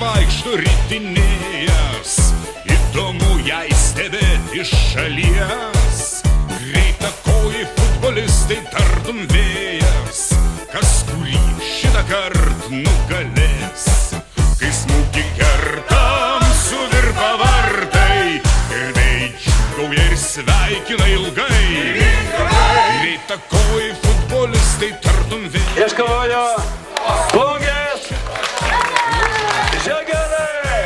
vaikšto ritinėjas, įdomu jai stebėti iš šalies. Greitakoji futbolistai tartum vėjas, kas kurį šitą kart nugalės. Kai smūgį kertam suvirpa vartai, gerbėjai džiūgauja ir sveikina ilgai. Greitakoji futbolistai tartum vėjas. Iškovojo plungės Žegerai.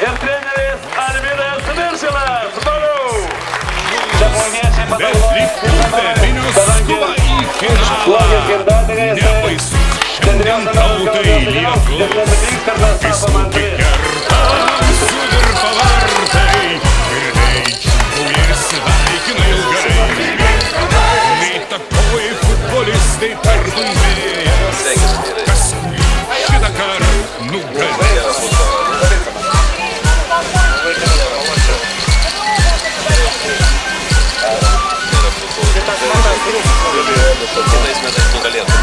Ir treneris Alvydas Viršilas. Bet Lietuvė Vilnius skuba į finalą. Nebaisu, šiandien tautai lieku. Kai smūgį kertam suvirpa vartai, gerbėjai džiūgauja ir sveikina ilgai. Greitakoji futbolistai tartum vėjas, kas kurį šitą kartą nugalės. Kitais metais nugalėtų.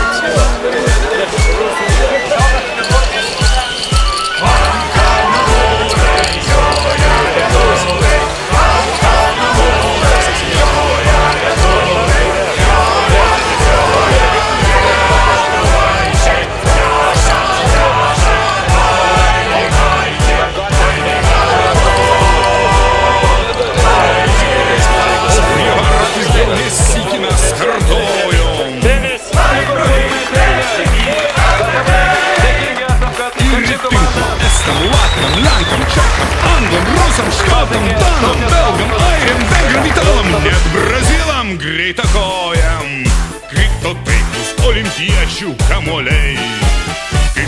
Net brazilam greitakojam krito taiklus olimpiečių kamuoliai. Kai